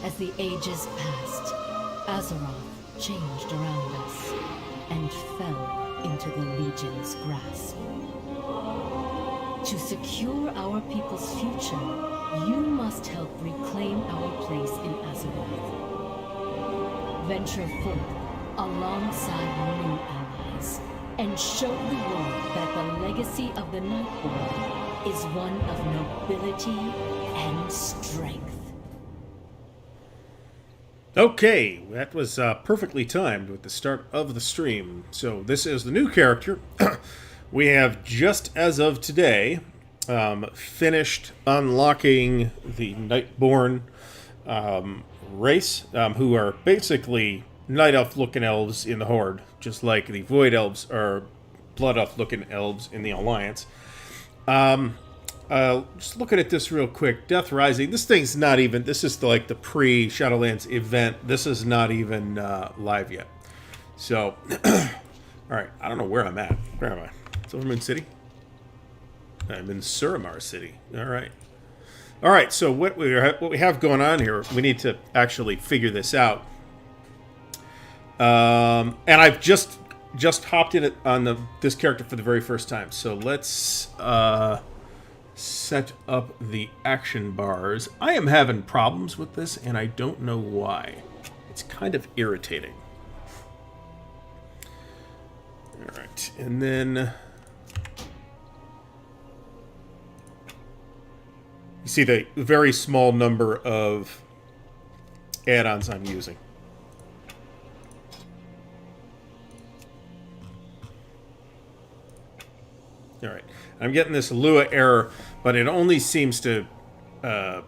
As the ages passed, Azeroth changed around us and fell into the Legion's grasp. To secure our people's future, you must help reclaim our place in Azeroth. Venture forth alongside new allies and show the world that the legacy of the Nightborn is one of nobility and strength. Okay, that was perfectly timed with the start of the stream. So this is the new character. We have, just as of today, finished unlocking the Nightborn race, who are basically Night Elf-looking elves in the Horde, just like the Void Elves are Blood Elf-looking elves in the Alliance. Just looking at this real quick, Death Rising, this thing's not even, this is like the pre-Shadowlands event. This is not even live yet. So, alright, I don't know where I'm at. Where am I? Silvermoon City? I'm in Suramar City. Alright. Alright, so what we have going on here, we need to actually figure this out. And I've just hopped in on this character for the very first time. So let's set up the action bars. I am having problems with this, and I don't know why. It's kind of irritating. Alright, and then you see the very small number of add-ons I'm using. Alright, I'm getting this Lua error, but it only seems to have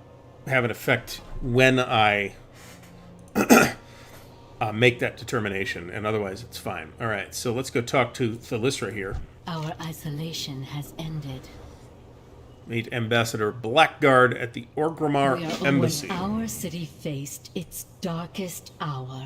an effect when I make that determination, and otherwise it's fine. Alright, so let's go talk to Thalysra here. Our isolation has ended. Meet Ambassador Blackguard at the Orgrimmar Embassy. When our city faced its darkest hour,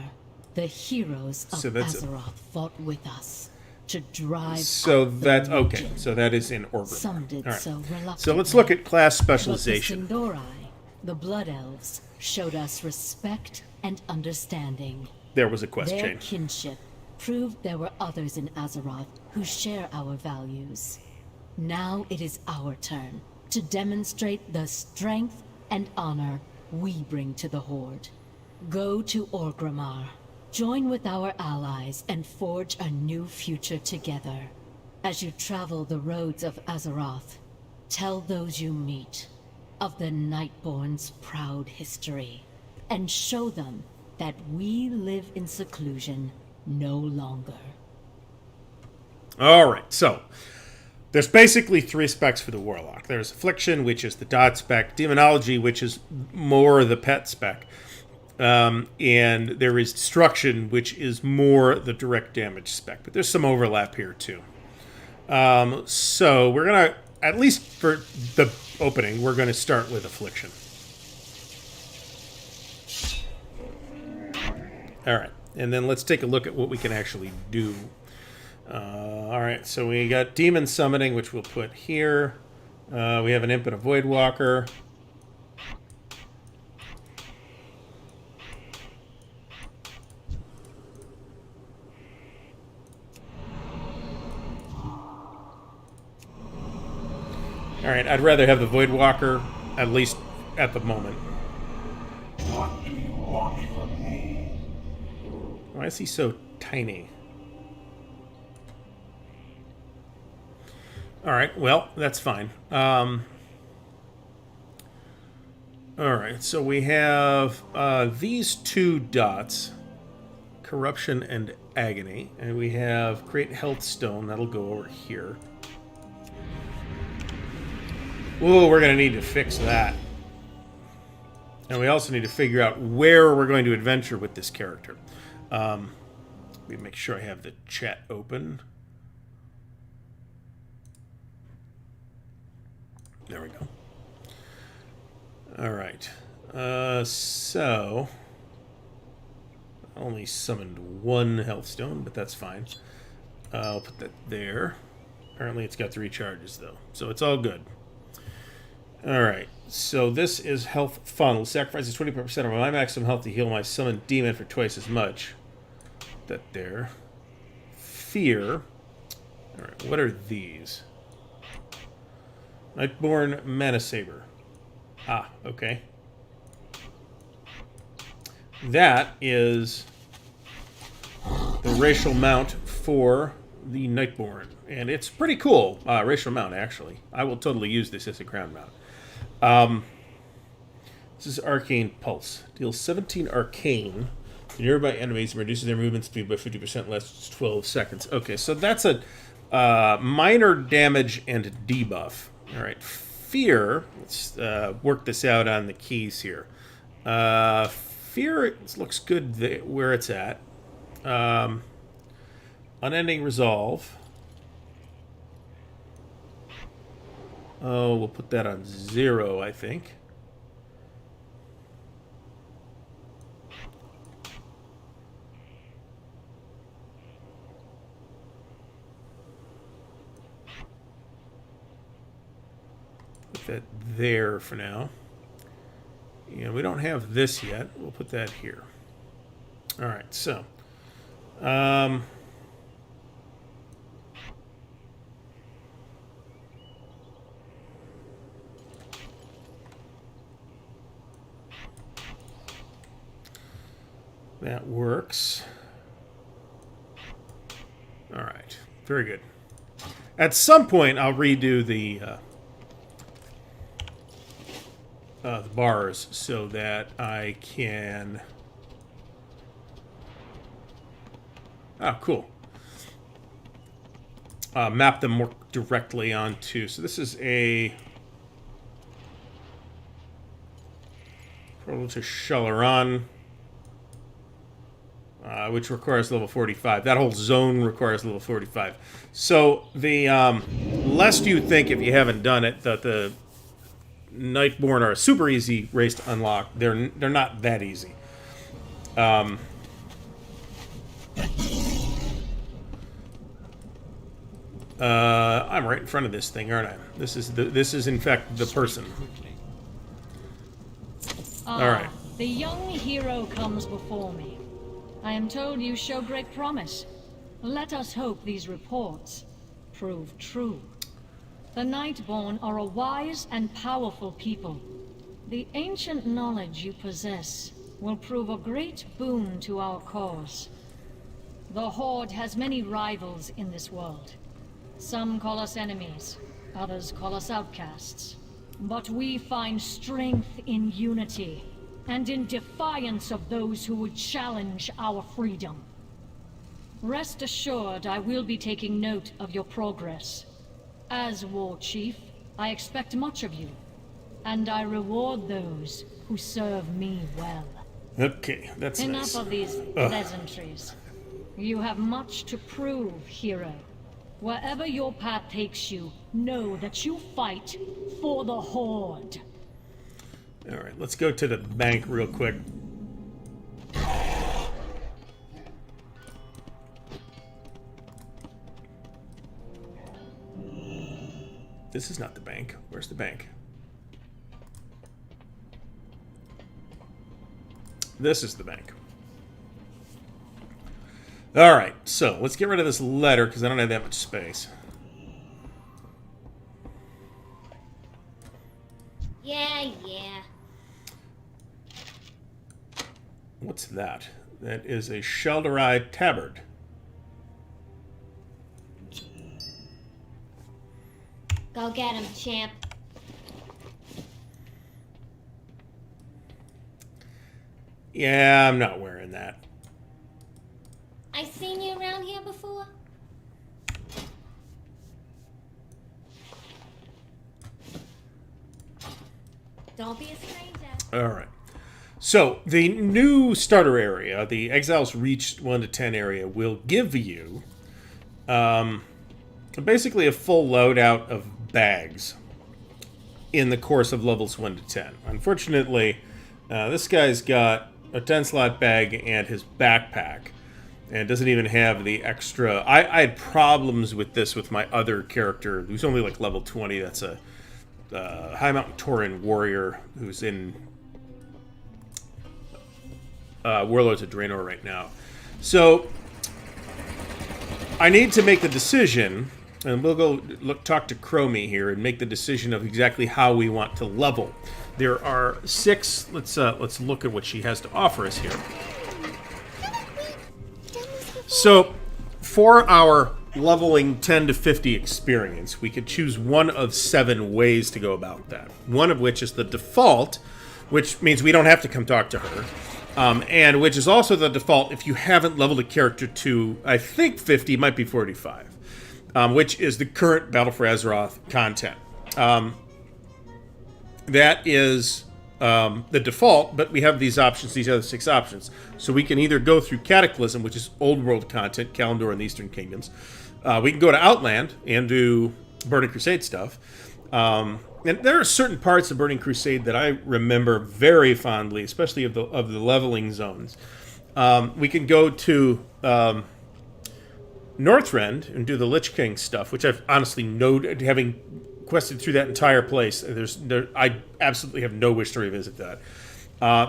the heroes of Azeroth fought with us to drive. So that's okay. So that is in Orgrimmar. Some did so reluctantly. So let's look at class specialization. But the Sindorai, the Blood Elves, showed us respect and understanding. There was a quest Their change. kinship proved there were others in Azeroth who share our values. Now it is our turn to demonstrate the strength and honor we bring to the Horde. Go to Orgrimmar, join with our allies, and forge a new future together. As you travel the roads of Azeroth, tell those you meet of the Nightborn's proud history, and show them that we live in seclusion no longer. Alright, so there's basically 3 specs for the Warlock. There's Affliction, which is the dot spec, Demonology, which is more the pet spec, and there is Destruction, which is more the direct damage spec. But there's some overlap here, too. So we're going to, at least for the opening, we're going to start with Affliction. Alright, and then let's take a look at what we can actually do. Alright, so we got Demon Summoning, which we'll put here. We have an Imp and a Voidwalker. Alright, I'd rather have the Voidwalker, at least at the moment. What do you want from me? Why is he so tiny? Alright, well, that's fine. Alright, so we have these 2 dots. Corruption and Agony. And we have Create Health Stone. That'll go over here. Whoa, we're going to need to fix that. And we also need to figure out where we're going to adventure with this character. Let me make sure I have the chat open. There we go. All right. So I only summoned 1 health stone, but that's fine. I'll put that there. Apparently it's got 3 charges, though. So it's all good. All right. So this is health funnel. Sacrifices 20% of my maximum health to heal my summoned demon for twice as much. That there. Fear. Alright, what are these? Nightborn Mana Saber. Ah, okay. That is the racial mount for the Nightborn. And it's pretty cool. Racial mount, actually. I will totally use this as a ground mount. This is Arcane Pulse. Deals 17 Arcane to nearby enemies and reduces their movement speed by 50% less 12 seconds. Okay, so that's a minor damage and debuff. Alright, Fear. Let's work this out on the keys here. Fear looks good where it's at. Unending Resolve. Oh, we'll put that on 0, I think. Put that there for now. And we don't have this yet. We'll put that here. All right, so. That works. All right, very good. At some point, I'll redo the bars so that I can... Oh, cool. Map them more directly onto... So this is a... Portal to Shalaran, which requires level 45. That whole zone requires level 45. So the lest you think, if you haven't done it, that the Nightborn are a super easy race to unlock. They're not that easy. I'm right in front of this thing, aren't I? This is in fact the person. All right. The young hero comes before me. I am told you show great promise. Let us hope these reports prove true. The Nightborn are a wise and powerful people. The ancient knowledge you possess will prove a great boon to our cause. The Horde has many rivals in this world. Some call us enemies, others call us outcasts. But we find strength in unity, and in defiance of those who would challenge our freedom. Rest assured, I will be taking note of your progress. As War Chief, I expect much of you, and I reward those who serve me well. Okay, that's Enough nice. of these pleasantries. You have much to prove, hero. Wherever your path takes you, know that you fight for the Horde. All right, let's go to the bank real quick. This is not the bank. Where's the bank? This is the bank. All right, so let's get rid of this letter because I don't have that much space. Yeah. What's that? That is a Shelderai tabard. Go get him, champ. Yeah, I'm not wearing that. I seen you around here before. Don't be a stranger. All right. So the new starter area, the Exiles Reach 1 to 10 area, will give you basically a full loadout of bags in the course of levels 1 to 10. Unfortunately, this guy's got a 10-slot bag and his backpack, and doesn't even have the extra... I had problems with this with my other character, who's only like level 20. That's a High Mountain Tauren warrior who's in Warlords of Draenor right now. So I need to make the decision, and we'll go talk to Chromie here and make the decision of exactly how we want to level. There are 6. Let's look at what she has to offer us here. So, for our leveling 10 to 50 experience, we could choose one of 7 ways to go about that. One of which is the default, which means we don't have to come talk to her, and which is also the default if you haven't leveled a character to, I think 50, might be 45, which is the current Battle for Azeroth content. That is the default, but we have these options, these other 6 options. So we can either go through Cataclysm, which is old world content, Kalimdor and the Eastern Kingdoms. We can go to Outland and do Burning Crusade stuff. And there are certain parts of Burning Crusade that I remember very fondly, especially of the leveling zones. We can go to Northrend and do the Lich King stuff, which I've honestly having quested through that entire place. I absolutely have no wish to revisit that.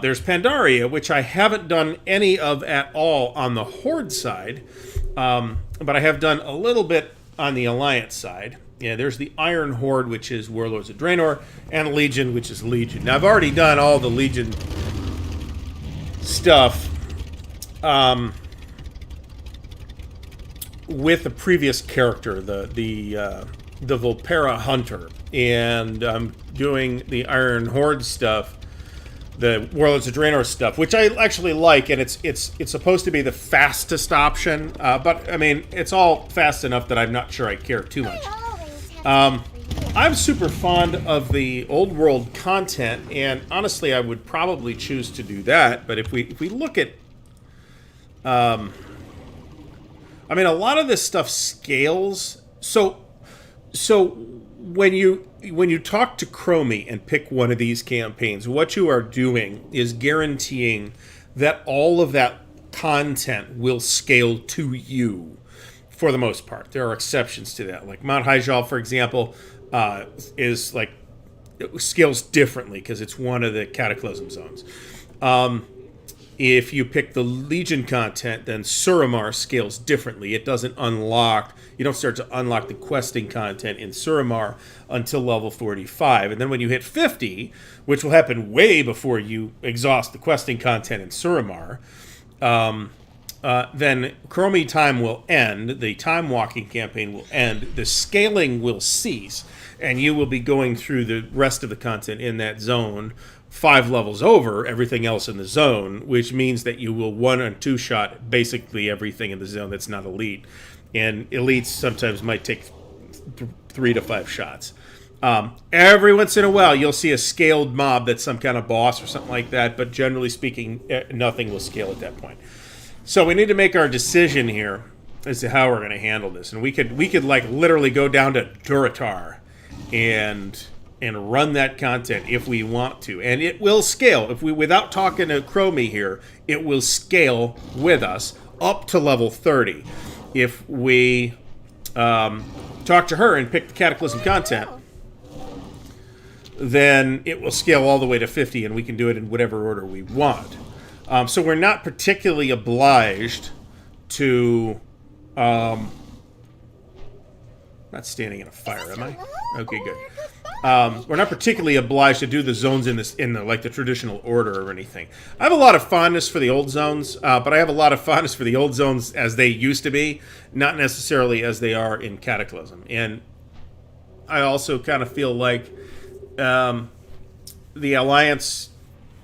There's Pandaria, which I haven't done any of at all on the Horde side, but I have done a little bit on the Alliance side. Yeah, there's the Iron Horde, which is Warlords of Draenor, and Legion, which is Legion. Now, I've already done all the Legion stuff with the previous character, the Volpera Hunter, and I'm doing the Iron Horde stuff, the Warlords of Draenor stuff, which I actually like, and it's supposed to be the fastest option, but I mean, it's all fast enough that I'm not sure I care too much. I'm super fond of the old world content, and honestly, I would probably choose to do that. But if we look at, I mean, a lot of this stuff scales. So when you talk to Chromie and pick one of these campaigns, what you are doing is guaranteeing that all of that content will scale to you for the most part. There are exceptions to that. Like Mount Hyjal, for example, is like, it scales differently because it's one of the Cataclysm zones. If you pick the Legion content, then Suramar scales differently. It doesn't unlock, you don't start to unlock the questing content in Suramar until level 45. And then when you hit 50, which will happen way before you exhaust the questing content in Suramar, then Chromie time will end, the time walking campaign will end, the scaling will cease, and you will be going through the rest of the content in that zone 5 levels over everything else in the zone, which means that you will 1 and 2 shot basically everything in the zone that's not elite. And elites sometimes might take 3 to 5 shots. Every once in a while, you'll see a scaled mob that's some kind of boss or something like that, but generally speaking, nothing will scale at that point. So we need to make our decision here as to how we're going to handle this. And we could like literally go down to Duratar and run that content if we want to. And it will scale. If we, without talking to Chromie here, it will scale with us up to level 30. If we talk to her and pick the Cataclysm content, then it will scale all the way to 50, and we can do it in whatever order we want. So we're not particularly obliged to... not standing in a fire, am I? Okay, good. We're not particularly obliged to do the zones in the like the traditional order or anything. I have a lot of fondness for the old zones, but I have a lot of fondness for the old zones as they used to be, not necessarily as they are in Cataclysm. And I also kind of feel like the Alliance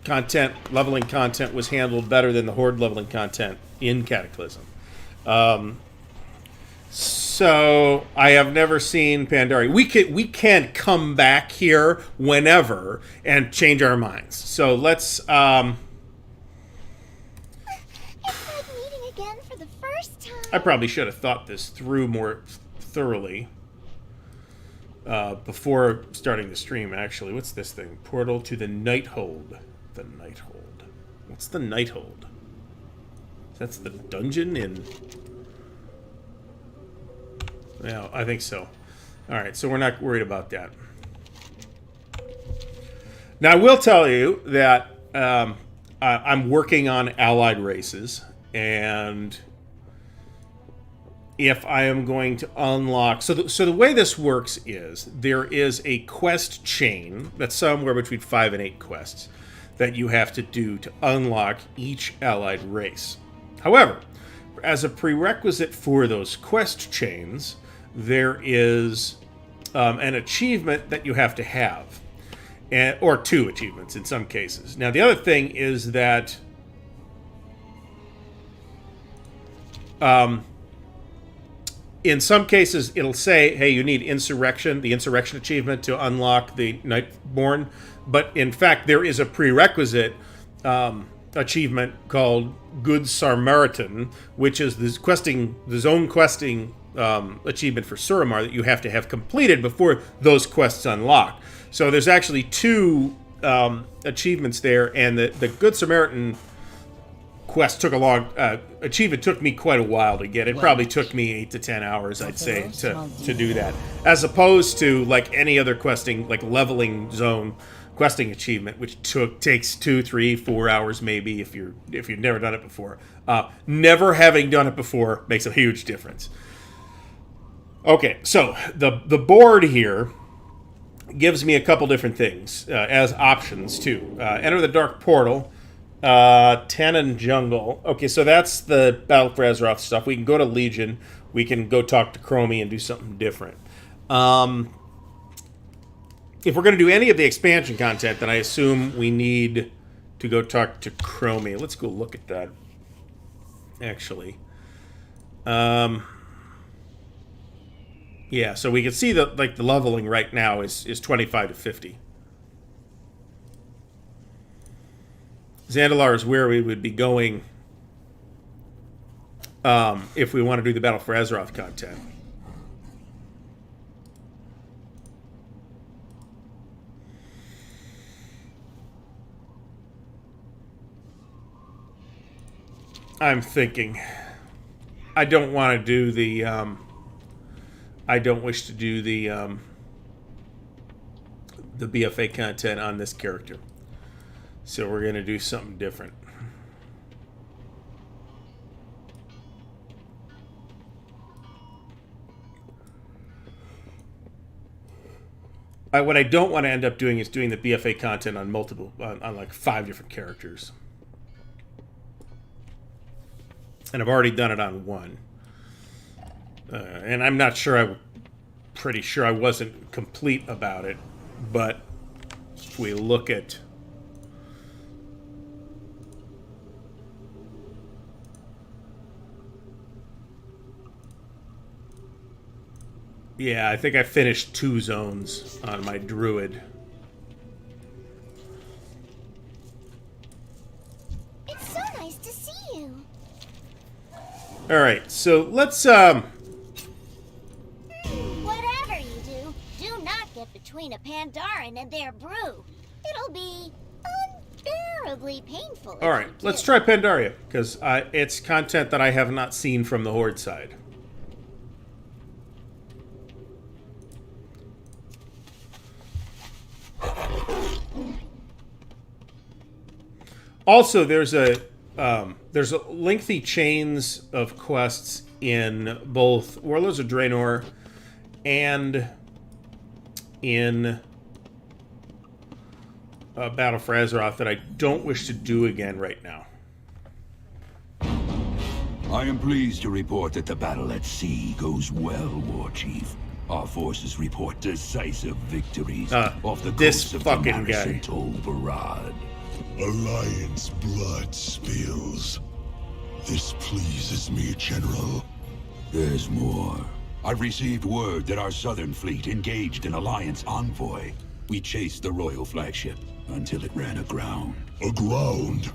content, leveling content, was handled better than the Horde leveling content in Cataclysm. So I have never seen Pandaria. We can come back here whenever and change our minds. So let's. It's like meeting again for the first time. I probably should have thought this through more thoroughly before starting the stream. Actually, what's this thing? Portal to the Nighthold. The Nighthold. What's the Nighthold? That's the dungeon in. Yeah, I think so. All right, so we're not worried about that. Now, I will tell you that I'm working on allied races, and if I am going to unlock... So the way this works is there is a quest chain that's somewhere between 5 and 8 quests that you have to do to unlock each allied race. However, as a prerequisite for those quest chains, there is an achievement that you have to have. Or 2 achievements in some cases. Now, the other thing is that in some cases, it'll say, hey, you need the insurrection achievement to unlock the Nightborn. But in fact, there is a prerequisite achievement called Good Samaritan, which is the zone questing achievement for Suramar that you have to have completed before those quests unlock. So there's actually 2 achievements there, and the Good Samaritan quest took a long... achievement took me quite a while to get. It probably took me 8 to 10 hours, I'd say, to do that. As opposed to, like, any other questing, like leveling zone questing achievement, which takes 2, 3, 4 hours maybe if you've never done it before. Never having done it before makes a huge difference. Okay, so the board here gives me a couple different things as options too. Enter the Dark Portal, Tannen Jungle. Okay, so that's the Battle for Azeroth stuff. We can go to Legion. We can go talk to Chromie and do something different. If we're going to do any of the expansion content, then I assume we need to go talk to Chromie. Let's go look at that, actually. Yeah, so we can see that the leveling right now is 25 to 50. Zandalar is where we would be going if we want to do the Battle for Azeroth content. I'm thinking I don't want to do the I don't wish to do the BFA content on this character. So we're going to do something different. What I don't want to end up doing is doing the BFA content on on like 5 different characters. And I've already done it on 1. And I'm not sure, pretty sure I wasn't complete about it, but if we look at... Yeah, I think I finished 2 zones on my druid. It's so nice to see you. Alright, so let's, Whatever you do, do not get between a Pandaren and their brew. It'll be unbearably painful. alright, let's try Pandaria, because it's content that I have not seen from the Horde side. Also, there's a lengthy chains of quests in both Warlords of Draenor and in Battle for Azeroth that I don't wish to do again right now. I am pleased to report that the battle at sea goes well, War Chief. Our forces report decisive victories off the this coast of fucking the guy. Marasentol Barad. Alliance blood spills. This pleases me, General. There's more. I've received word that our southern fleet engaged an Alliance envoy. We chased the royal flagship until it ran aground. Aground?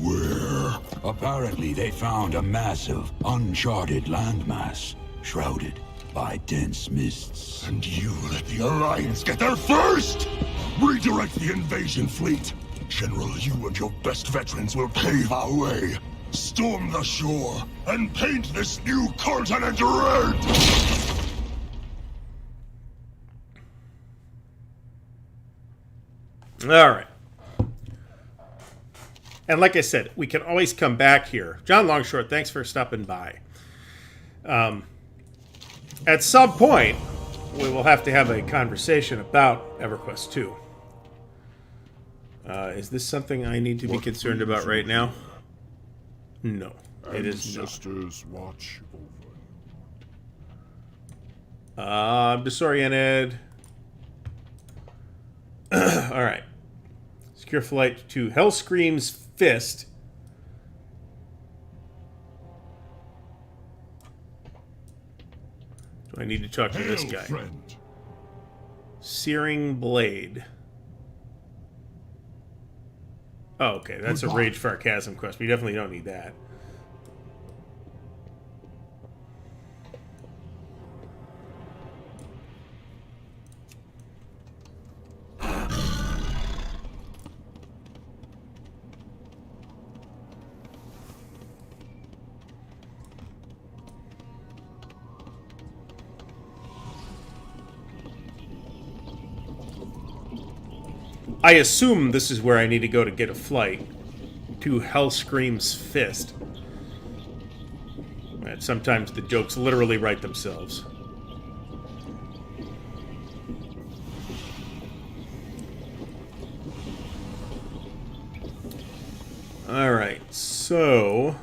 Where? Apparently, they found a massive, uncharted landmass, shrouded by dense mists. And you let the Alliance get there first! Redirect the invasion fleet! General, you and your best veterans will pave our way. Storm the shore, and paint this new continent red! Alright. And like I said, we can always come back here. John Longshort, thanks for stopping by. At some point, we will have to have a conversation about EverQuest 2. Is this something I need to be concerned about right now? No, it is not. Ancestors watch over. I'm disoriented. Alright. Secure flight to Hellscream's Fist. Do I need to talk to this guy? Friend. Searing Blade. Oh, okay. That's a Rage Farchasm quest. We definitely don't need that. I assume this is where I need to go to get a flight to Hellscream's Fist. And sometimes the jokes literally write themselves. Alright, so...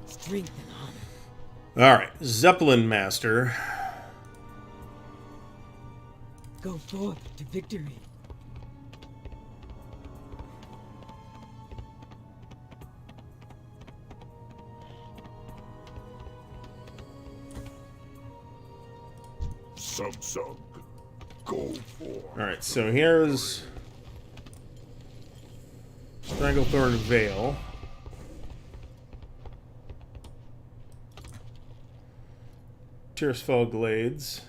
Strength and honor. Alright, Zeppelin Master. Go forth to victory. Samsung. Go for. Alright, so here's Stranglethorn Vale. Tearsfall Glades.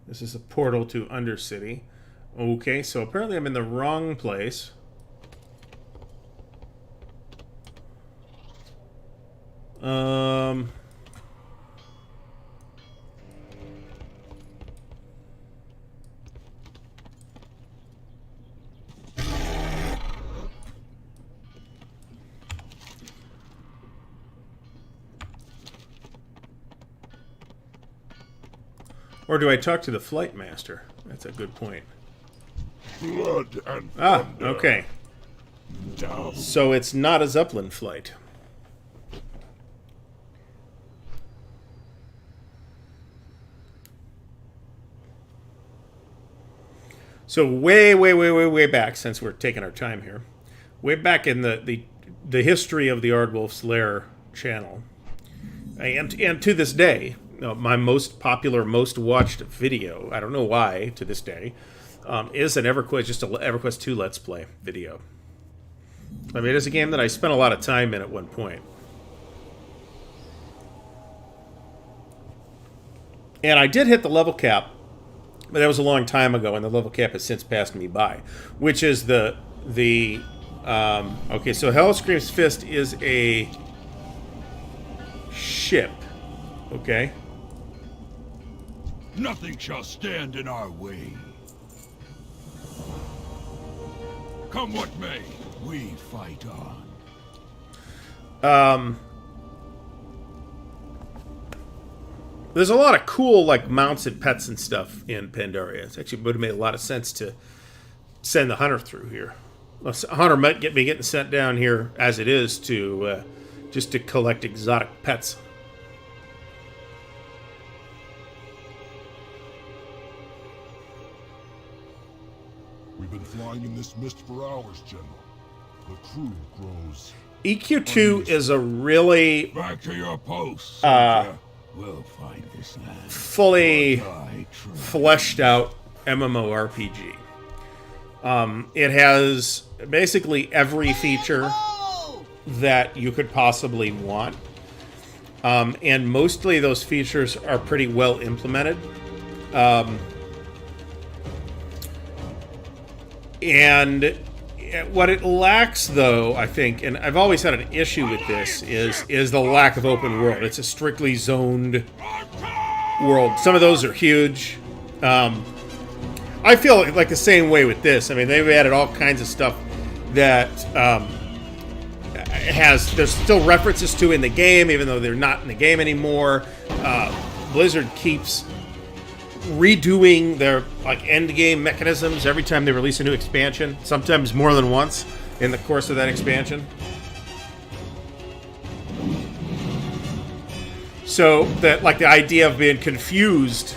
This is a portal to Undercity. Okay, so apparently I'm in the wrong place. Or do I talk to the Flight Master? That's a good point. Blood and Ah, thunder. okay. Down. So it's not a Zeppelin flight. So way back, since we're taking our time here, way back in the history of the Ardwolf's Lair channel, and to this day, my most popular, most watched video, I don't know why, to this day, is an EverQuest, just an EverQuest 2 Let's Play video. I mean, it's a game that I spent a lot of time in at one point. And I did hit the level cap, but that was a long time ago, and the level cap has since passed me by. Which is okay, so Hellscream's Fist is a ship, okay? Nothing shall stand in our way. Come what may, we fight on. There's a lot of cool, like, mounts and pets and stuff in Pandaria. It actually would have made a lot of sense to send the hunter through here. A hunter might be getting sent down here as it is to just to collect exotic pets. We've been flying in this mist for hours, General. The crew grows. EQ2 is a really Back to your posts, soldier. We'll find this land. fully Die true. fleshed out MMORPG. It has basically every feature that you could possibly want. And mostly those features are pretty well implemented. And what it lacks, though, I think, and I've always had an issue with this, is the lack of open world. It's a strictly zoned world. Some of those are huge. I feel like the same way with this. I mean, they've added all kinds of stuff that there's still references to in the game, even though they're not in the game anymore. Blizzard keeps redoing their like end game mechanisms every time they release a new expansion, sometimes more than once in the course of that expansion. So that like the idea of being confused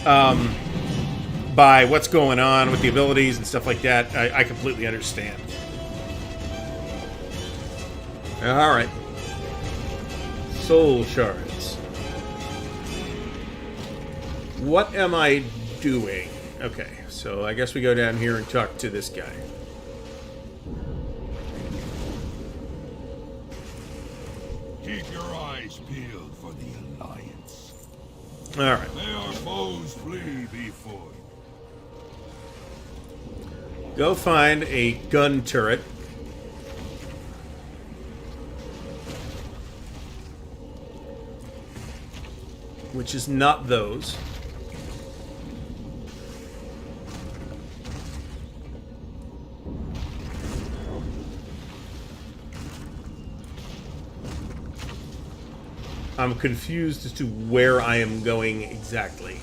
by what's going on with the abilities and stuff like that, I completely understand. All right, soul shards. What am I doing? Okay, so I guess we go down here and talk to this guy. Keep your eyes peeled for the Alliance. All right. May our foes flee before you. Go find a gun turret. Which is not those. I'm confused as to where I am going exactly.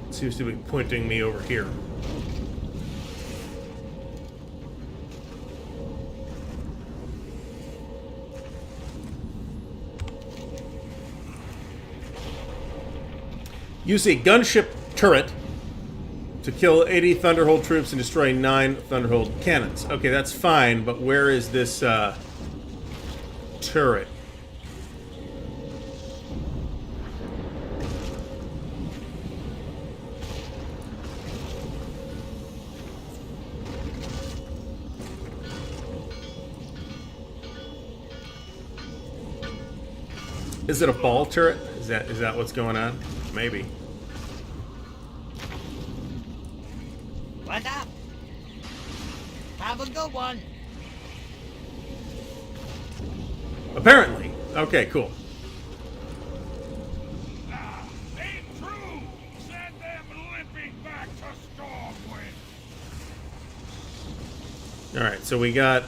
It seems to be pointing me over here. Use a gunship turret to kill 80 Thunderhold troops and destroy 9 Thunderhold cannons. Okay, that's fine, but where is this turret? Is it a ball turret? Is that what's going on? Maybe. What's up? Have a good one. Apparently. Okay, cool. Ain't true! Send them limping back to Stormwind! Alright, so we got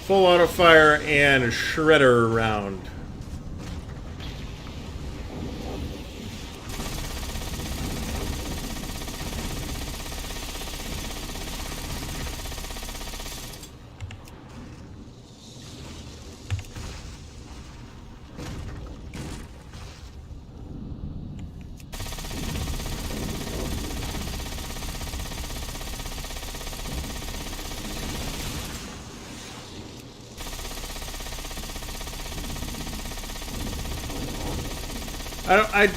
full auto fire and a shredder round.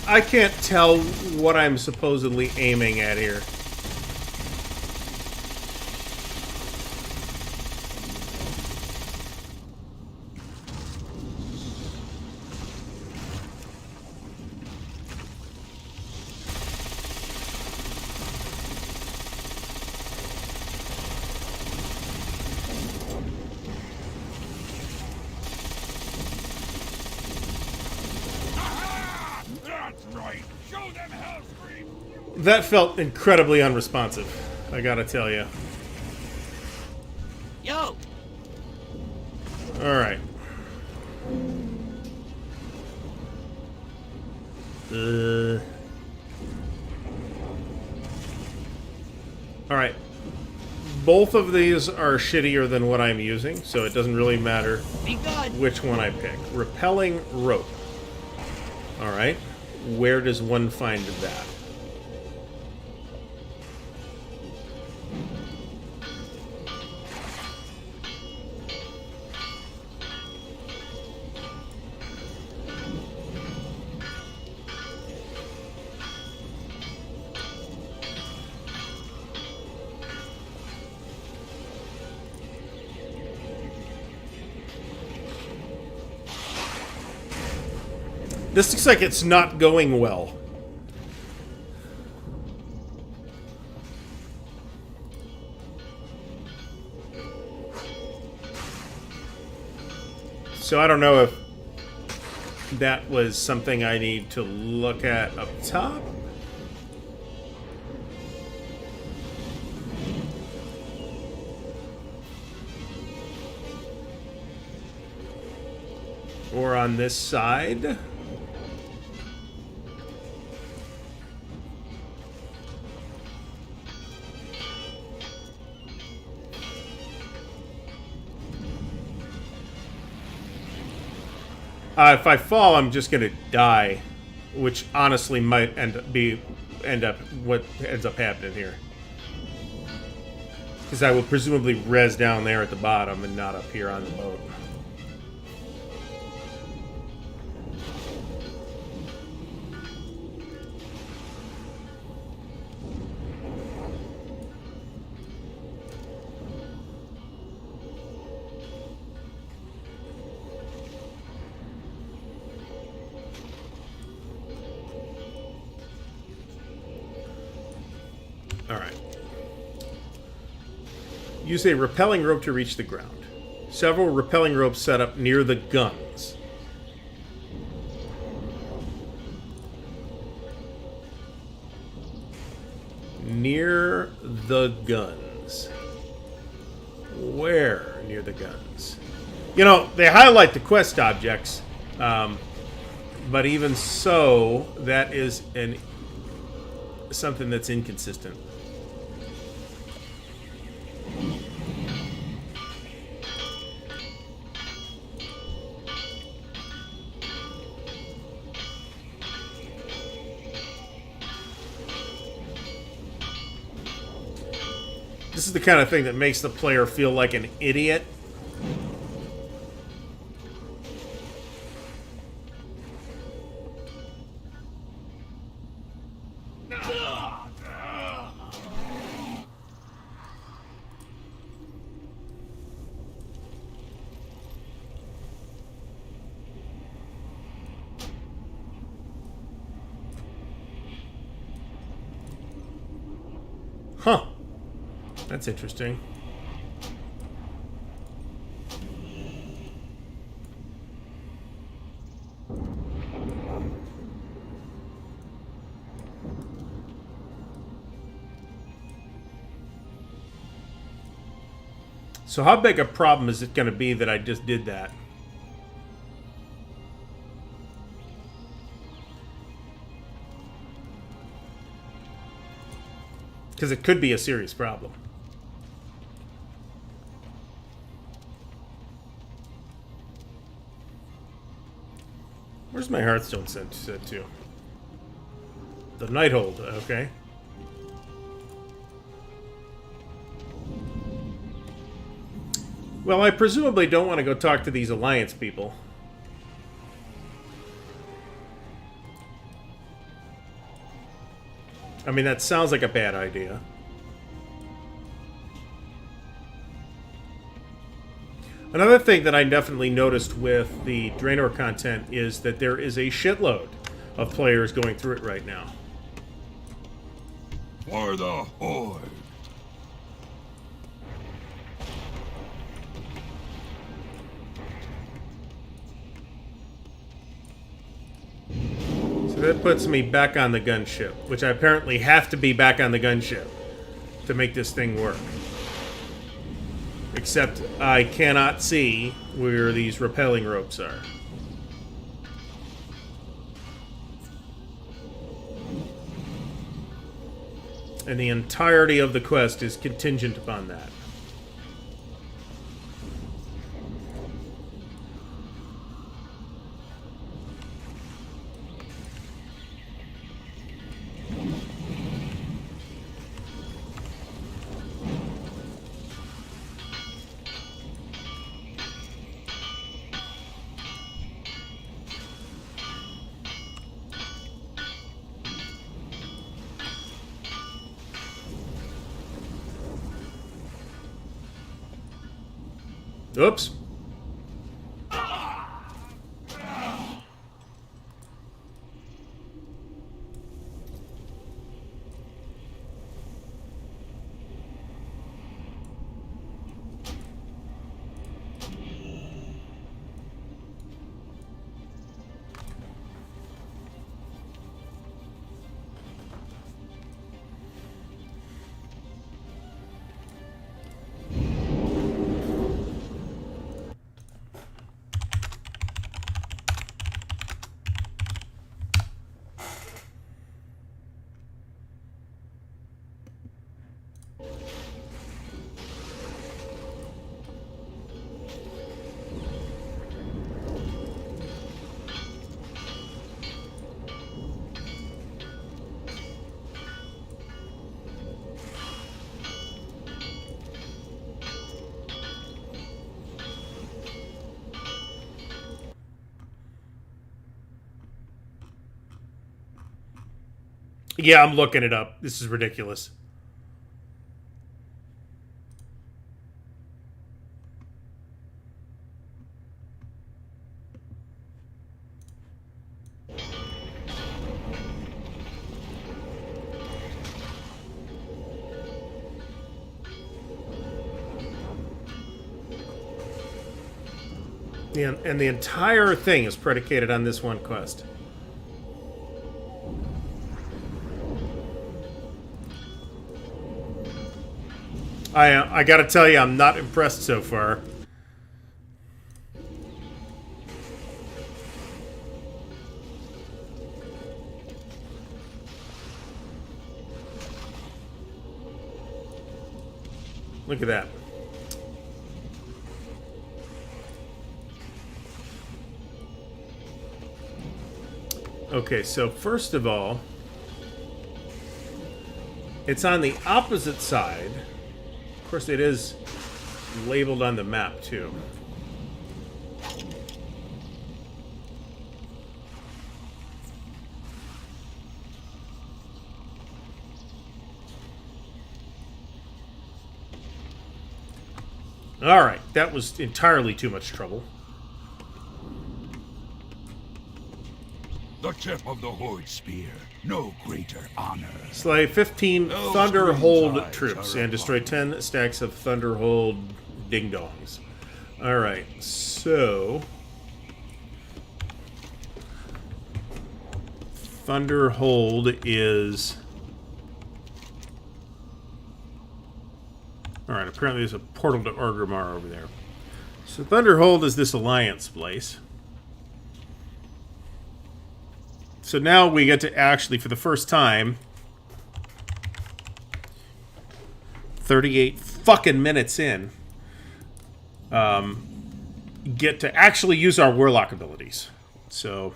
I can't tell what I'm supposedly aiming at here. That's right! Show them Hellscream! That felt incredibly unresponsive, I gotta tell you. Yo, Alright. Alright. Both of these are shittier than what I'm using, so it doesn't really matter be good. which one I pick. Repelling rope. Alright. Where does one find that? This looks like it's not going well. So I don't know if that was something I need to look at up top. Or on this side. If I fall, I'm just gonna die, which honestly might end up what ends up happening here. Because I will presumably res down there at the bottom and not up here on the boat. Alright. Use a rappelling rope to reach the ground. Several rappelling ropes set up near the guns. Near the guns. Where near the guns? You know, they highlight the quest objects, but even so, that is something that's inconsistent. This is the kind of thing that makes the player feel like an idiot. Huh. That's interesting. So how big a problem is it going to be that I just did that? Because it could be a serious problem. Where's my Hearthstone set to? The Nighthold, okay. Well, I presumably don't want to go talk to these Alliance people. I mean, that sounds like a bad idea. Another thing that I definitely noticed with the Draenor content is that there is a shitload of players going through it right now. For the Horde. So that puts me back on the gunship, which I apparently have to be back on the gunship to make this thing work. Except I cannot see where these rappelling ropes are. And the entirety of the quest is contingent upon that. Oops. Yeah, I'm looking it up. This is ridiculous. And the entire thing is predicated on this one quest. I gotta tell you, I'm not impressed so far. Look at that. Okay, so first of all, it's on the opposite side. Of course, it is labeled on the map, too. Alright, that was entirely too much trouble. The tip of the Horde Spear. No greater honor. Slay 15 Those Thunderhold green troops eyes are and destroy 10 stacks of Thunderhold ding-dongs. Alright, so... Thunderhold is... Alright, apparently there's a portal to Orgrimmar over there. So Thunderhold is this Alliance place. So now we get to actually, for the first time, 38 fucking minutes in, get to actually use our Warlock abilities. So...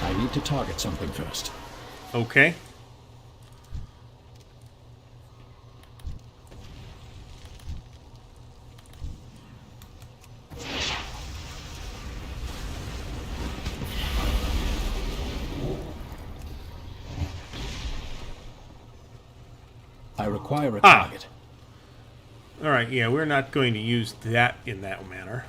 I need to target something first. Okay. I require a target. Alright, yeah, we're not going to use that in that manner.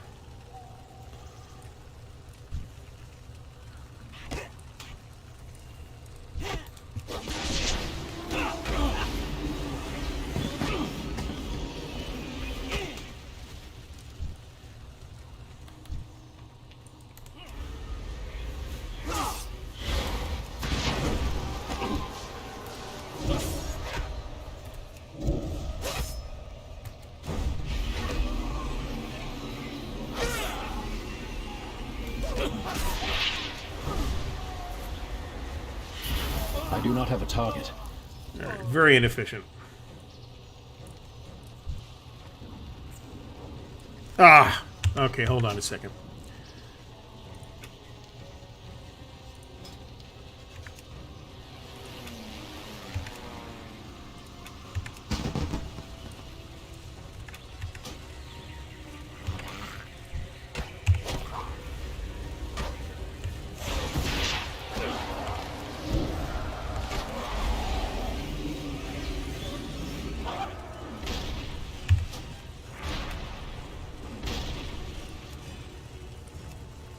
I do not have a target. Alright, very inefficient. Ah! Okay, hold on a second.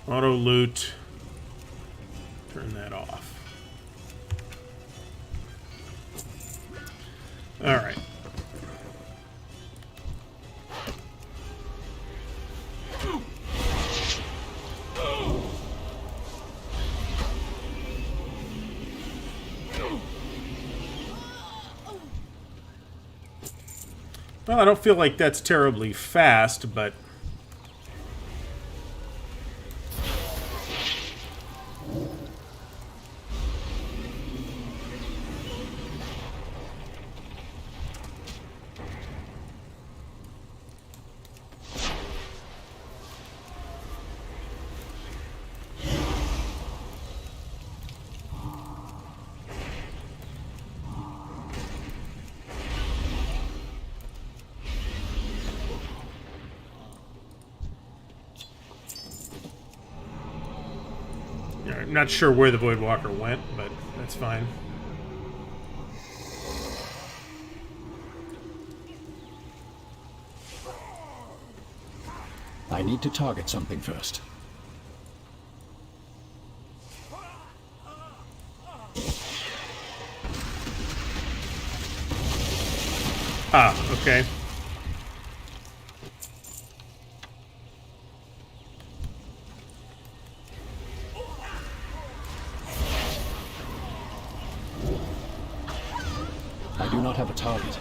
Auto loot. Turn that off. All right. Well, I don't feel like that's terribly fast, but I'm not sure where the Voidwalker went, but that's fine. I need to target something first. Ah, okay. I do not have a target.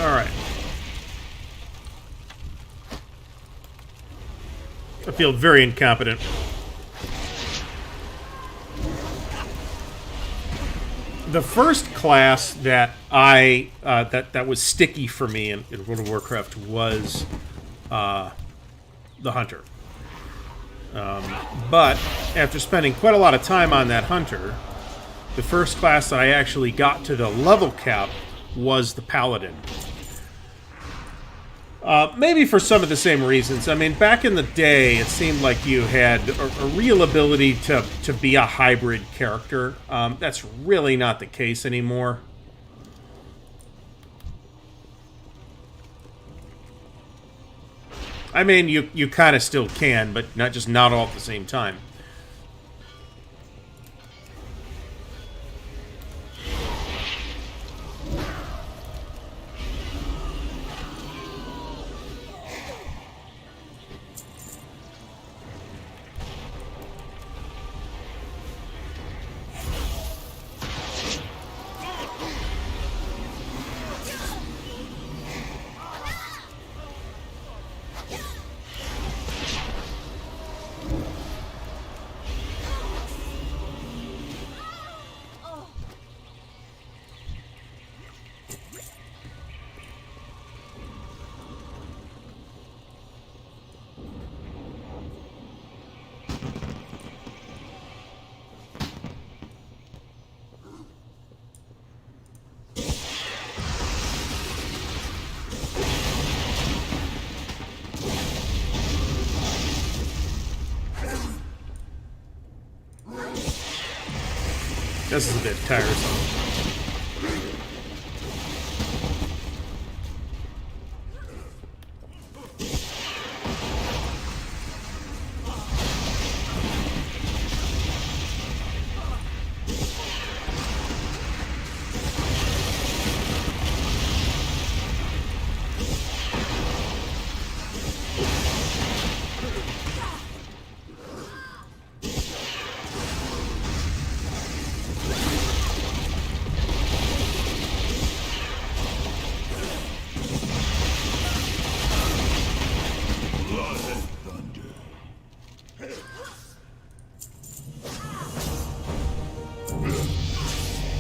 Alright. I feel very incompetent. The first class that I that was sticky for me in World of Warcraft was the Hunter. But after spending quite a lot of time on that Hunter, the first class that I actually got to the level cap was the Paladin. Maybe for some of the same reasons. I mean, back in the day, it seemed like you had a real ability to be a hybrid character. That's really not the case anymore. I mean, you kind of still can, but not all at the same time. This is a bit tiresome.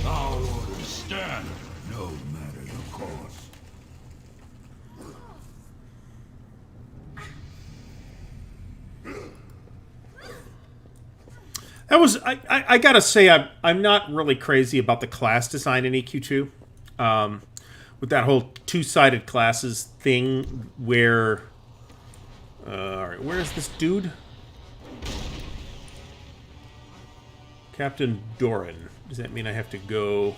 Our orders stand, no matter the cost. That was I gotta say I'm not really crazy about the class design in EQ2, with that whole two-sided classes thing. Where, all right, where is this dude? Captain Doran. Does that mean I have to go?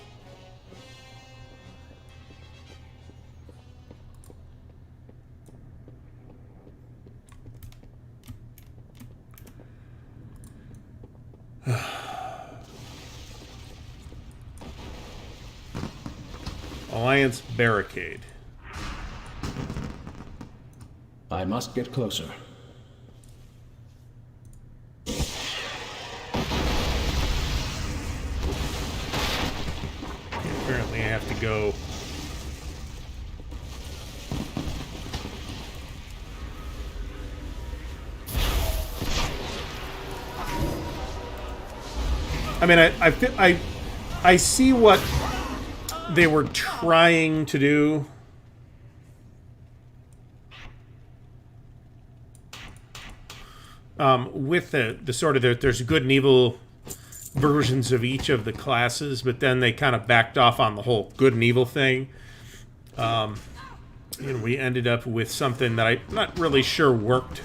Alliance barricade. I must get closer. Apparently I have to go... I mean, I see what they were trying to do. With the sort of there's good and evil versions of each of the classes, but then they kind of backed off on the whole good and evil thing. And we ended up with something that I'm not really sure worked.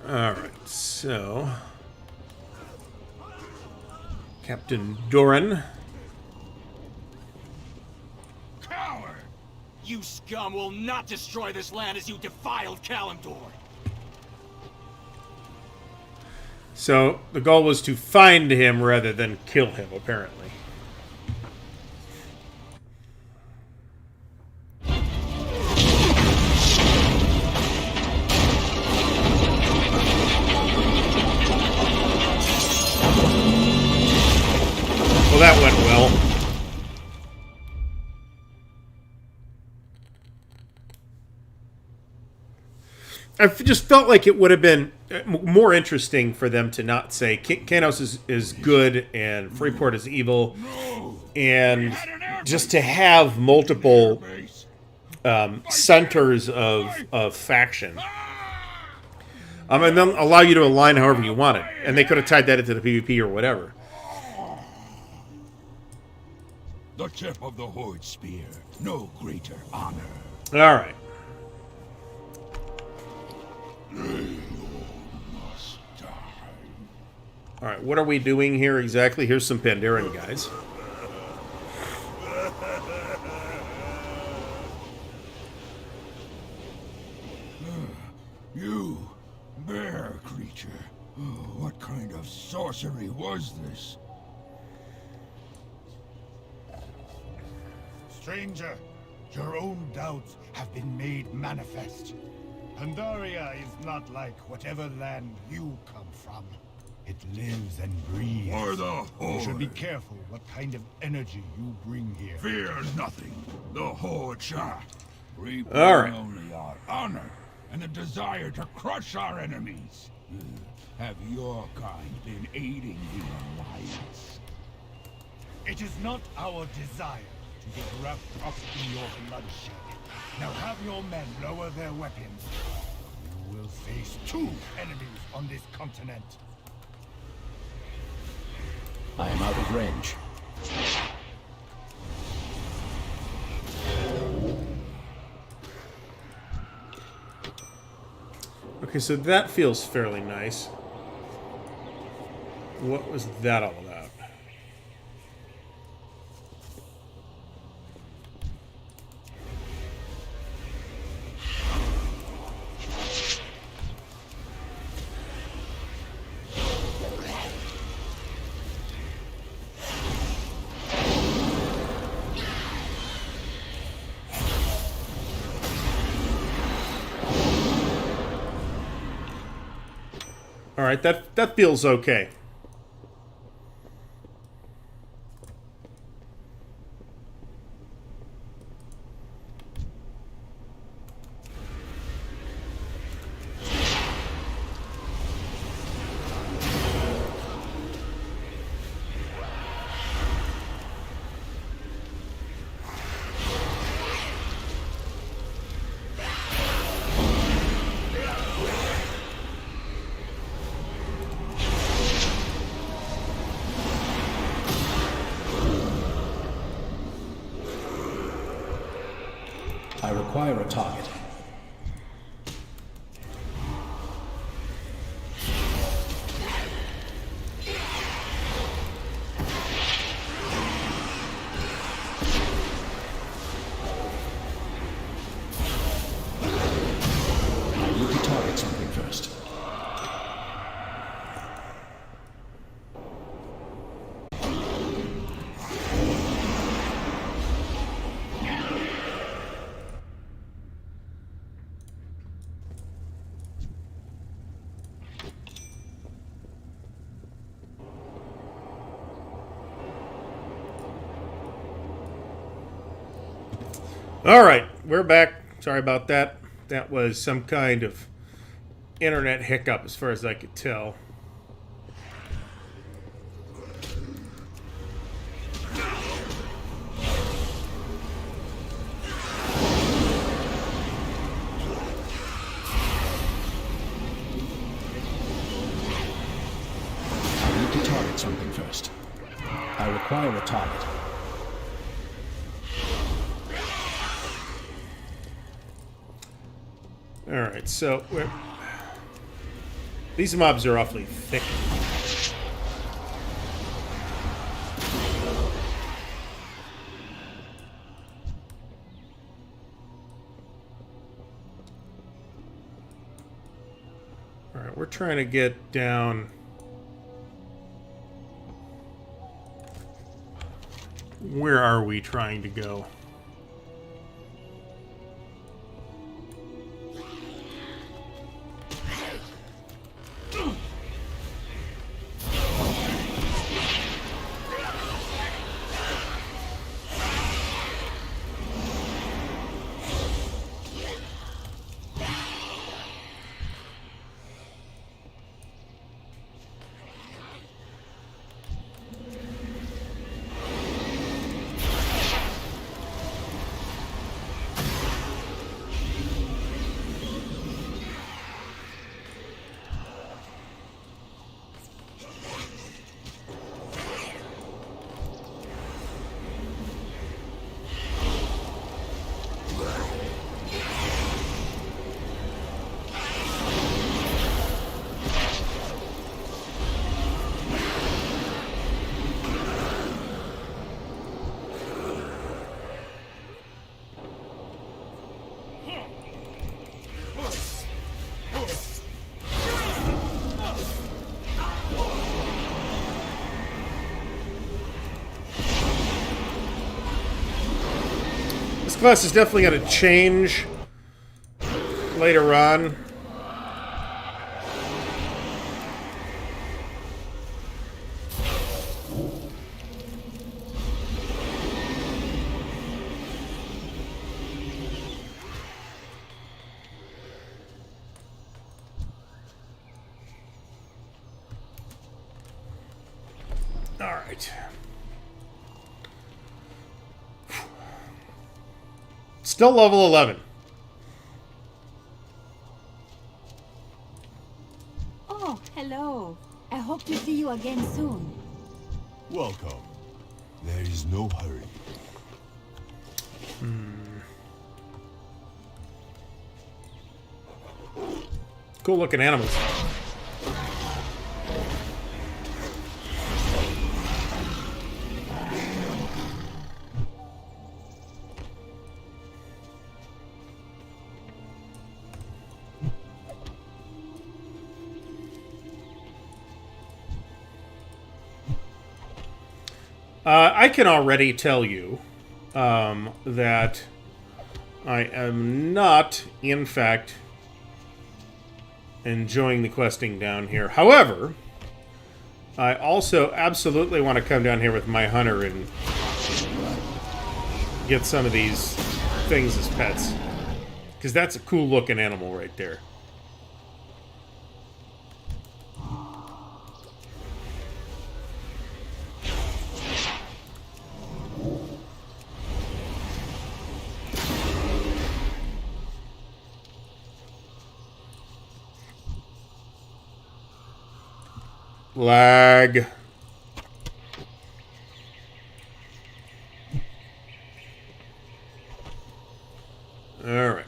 Alright, so... Captain Doran. Coward! You scum will not destroy this land as you defiled Kalimdor. So, the goal was to find him rather than kill him, apparently. Well, that went well. I just felt like it would have been more interesting for them to not say Kanos is good and Freeport is evil, and just to have multiple centers of faction. And then allow you to align however you want it. And they could have tied that into the PvP or whatever. The tip of the Horde spear. No greater honor. All right. Must die. All right, what are we doing here exactly? Here's some Pandaren guys. You, bear creature. What kind of sorcery was this? Stranger, your own doubts have been made manifest. Pandaria is not like whatever land you come from. It lives and breathes. For the Horde. You should be careful what kind of energy you bring here. Fear nothing. The Horde shall. We bring All right. only our honor and the desire to crush our enemies. Have your kind been aiding the Alliance? It is not our desire to get wrapped up in your bloodshed. Now have your men lower their weapons. You will face 2 enemies on this continent. I am out of range. Okay, so that feels fairly nice. What was that all about? All right, that feels okay. I require a target. I need to target something first. All right, we're back. Sorry about that. That was some kind of internet hiccup as far as I could tell. I need to target something first. I require a target. Alright, so these mobs are awfully thick. Alright, we're trying to get down. Where are we trying to go? This class is definitely going to change later on. All right. Still level 11. Oh, hello. I hope to see you again soon. Welcome. There is no hurry. Cool looking animals. I can already tell you that I am not, in fact, enjoying the questing down here. However, I also absolutely want to come down here with my hunter and get some of these things as pets. Because that's a cool looking animal right there. Lag. All right.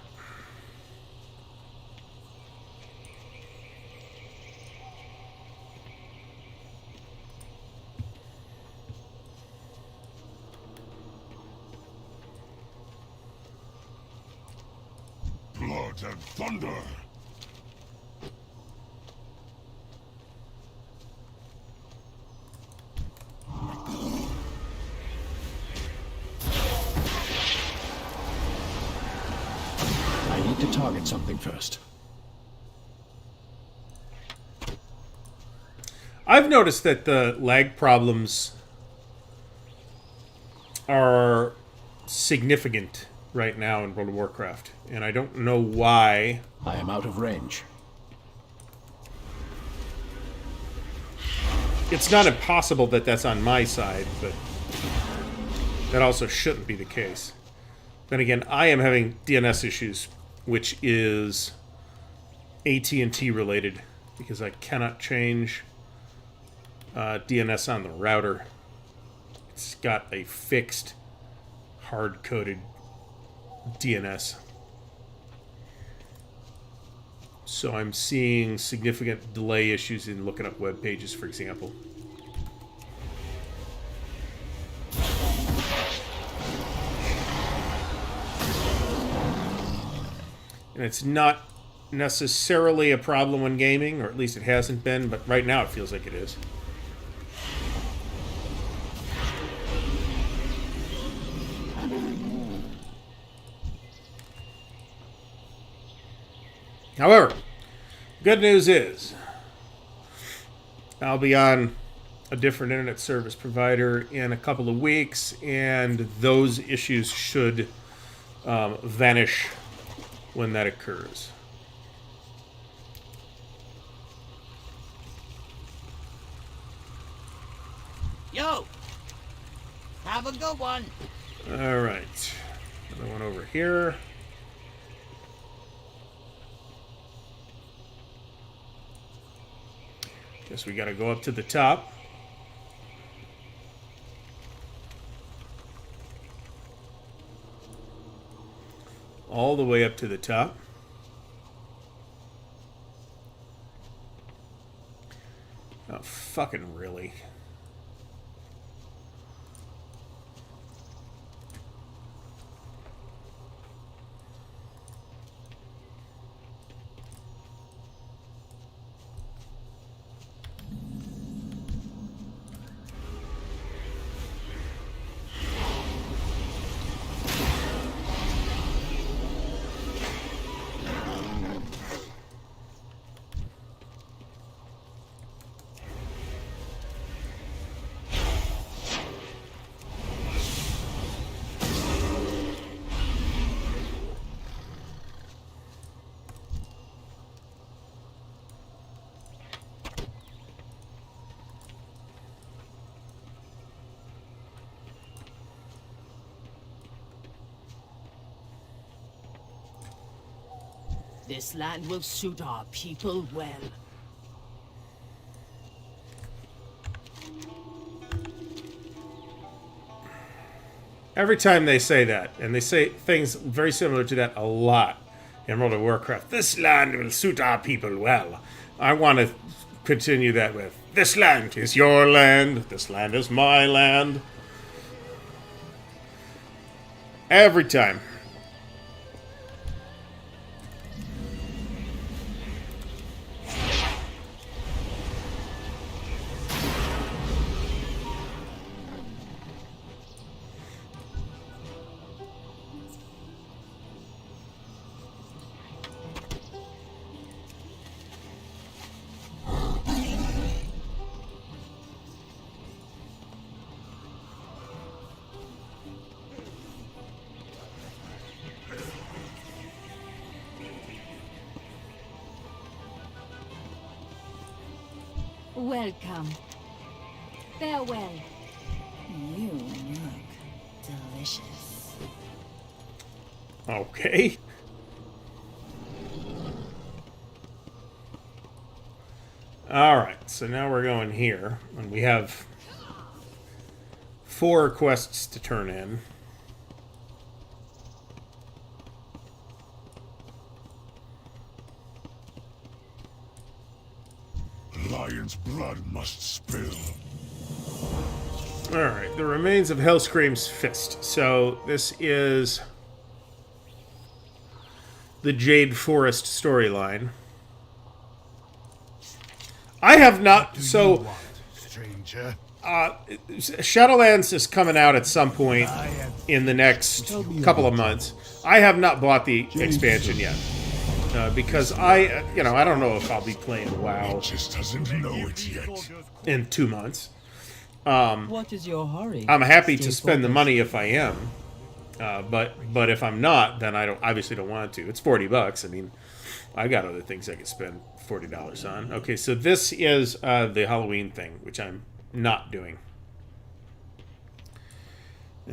Blood and thunder! I need to target something first. I've noticed that the lag problems are significant right now in World of Warcraft, and I don't know why. I am out of range. It's not impossible that that's on my side, but that also shouldn't be the case. Then again, I am having DNS issues, which is AT&T related, because I cannot change DNS on the router. It's got a fixed, hard-coded DNS. So I'm seeing significant delay issues in looking up web pages, for example. And it's not necessarily a problem when gaming, or at least it hasn't been, but right now it feels like it is. However, good news is I'll be on a different internet service provider in a couple of weeks, and those issues should vanish when that occurs. Yo! Have a good one! Alright. Another one over here. Guess we gotta go up to the top. All the way up to the top. Oh, fucking really. This land will suit our people well. Every time they say that, and they say things very similar to that a lot in World of Warcraft, this land will suit our people well. I want to continue that with, this land is your land, this land is my land. Every time. Welcome. Farewell. You look delicious. Okay. Alright, so now we're going here, and we have 4 quests to turn in. lion's blood must spill. Alright, the remains of Hellscream's fist. So, this is the Jade Forest storyline. I have not... So, stranger? Shadowlands is coming out at some point in the next couple of months. I have not bought the expansion yet. Because I don't know if I'll be playing WoW. It just doesn't know it yet. In 2 months. What is your hurry? I'm happy to spend the money if I am. But if I'm not, then I obviously don't want to. It's $40. I mean, I got other things I could spend $40 on. Okay, so this is the Halloween thing, which I'm not doing.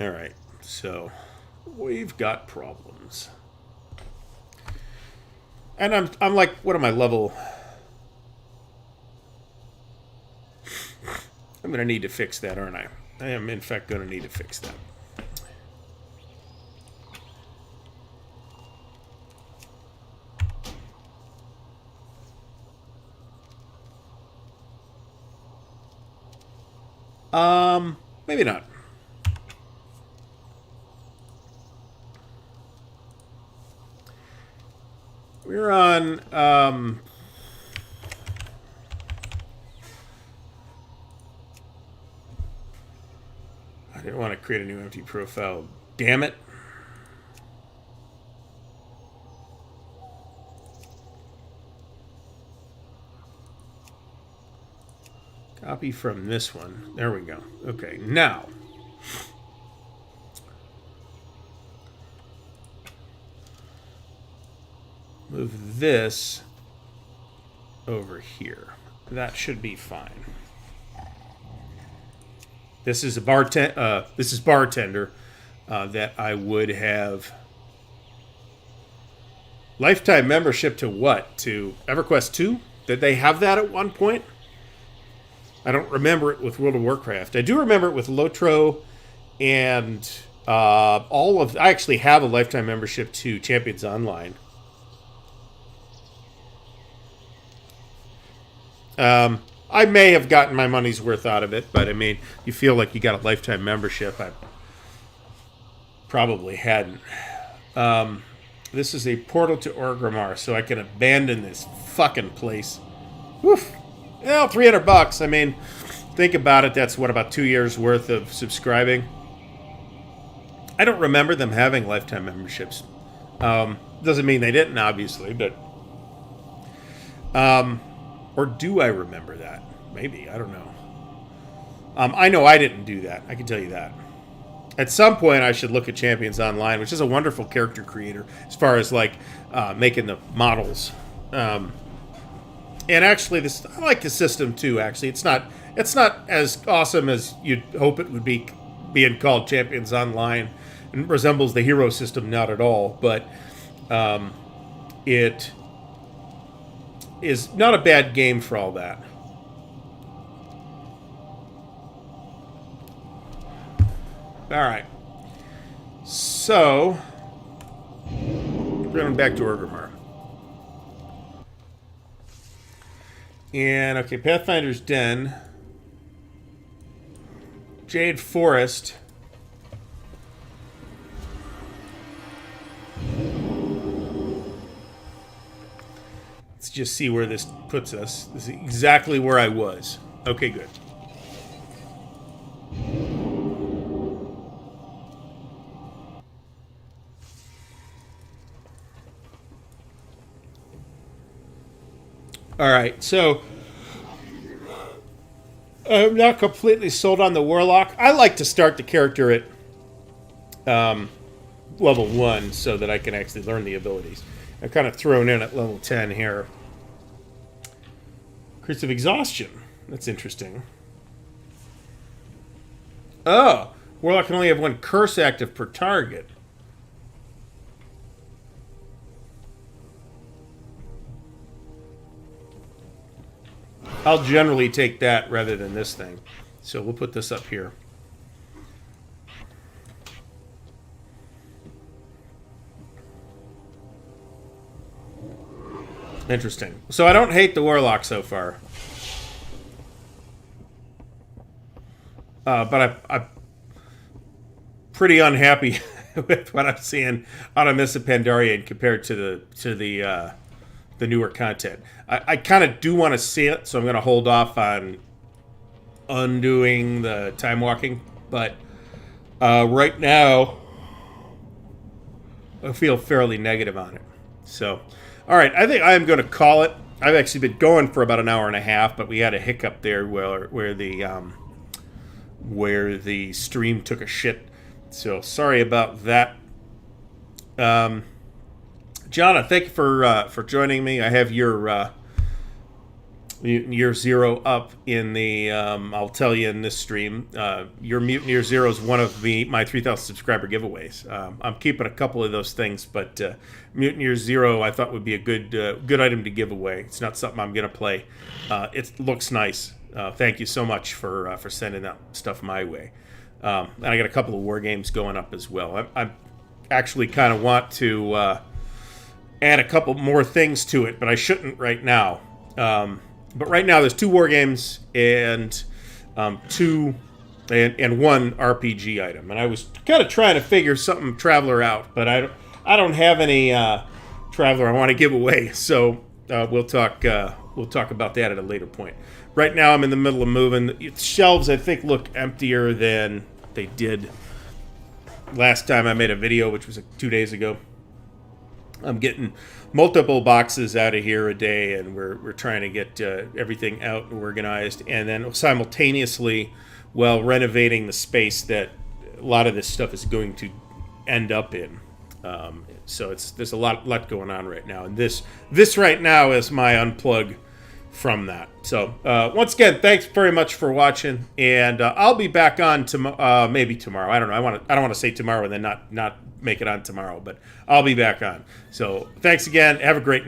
All right, so we've got problems. And I'm like, what am I, level? I'm going to need to fix that, aren't I? I am, in fact, going to need to fix that. Maybe not. We're on, I didn't want to create a new empty profile. Damn it. Copy from this one. There we go. Okay, now. Move this over here. That should be fine. This is a bartender that I would have lifetime membership to what? To EverQuest 2? Did they have that at one point? I don't remember it with World of Warcraft. I do remember it with Lotro and I actually have a lifetime membership to Champions Online. I may have gotten my money's worth out of it, but I mean, you feel like you got a lifetime membership. I probably hadn't. This is a portal to Orgrimmar, so I can abandon this fucking place. Woof. Well, $300. I mean, think about it. That's what, about 2 years worth of subscribing. I don't remember them having lifetime memberships. Doesn't mean they didn't, obviously, but or do I remember that? Maybe, I don't know. I know I didn't do that. I can tell you that. At some point, I should look at Champions Online, which is a wonderful character creator as far as like making the models. And actually, I like the system too. Actually, it's not as awesome as you'd hope it would be, being called Champions Online. It resembles the hero system, not at all, but it is not a bad game for all that. All right. So, we're going back to Orgrimmar. And, okay, Pathfinder's Den. Jade Forest. Let's just see where this puts us. This is exactly where I was. Okay, good. All right, so I'm not completely sold on the Warlock. I like to start the character at level 1 so that I can actually learn the abilities. I'm kind of thrown in at level 10 here. Curse of Exhaustion. That's interesting. Oh, Warlock can only have one curse active per target. I'll generally take that rather than this thing. So we'll put this up here. Interesting. So I don't hate the Warlock so far. but I'm pretty unhappy with what I'm seeing out of Miss Pandaria compared to the newer content. I kind of do want to see it, so I'm going to hold off on undoing the time walking. But right now, I feel fairly negative on it. So, all right, I think I'm going to call it. I've actually been going for about an hour and a half, but we had a hiccup there where the stream took a shit. So sorry about that. Jonna, thank you for joining me. I have your Mutineer Zero up in the. I'll tell you in this stream. Your Mutineer Zero is one of my 3,000 subscriber giveaways. I'm keeping a couple of those things, but Mutineer Zero I thought would be a good item to give away. It's not something I'm gonna play. It looks nice. Thank you so much for sending that stuff my way. And I got a couple of war games going up as well. I actually kind of want to add a couple more things to it, but I shouldn't right now. But right now, there's 2 war games and 1 RPG item, and I was kind of trying to figure something Traveler out, but I don't have any Traveler I want to give away, so we'll talk about that at a later point. Right now, I'm in the middle of moving. The shelves, I think, look emptier than they did last time I made a video, which was 2 days ago. I'm getting multiple boxes out of here a day, and we're trying to get everything out and organized, and then simultaneously, while renovating the space that a lot of this stuff is going to end up in. So there's a lot going on right now, and this right now is my unplug from that. So once again, thanks very much for watching, and I'll be back on maybe tomorrow. I don't know. I don't want to say tomorrow and then not make it on tomorrow, but I'll be back on. So thanks again. Have a great night.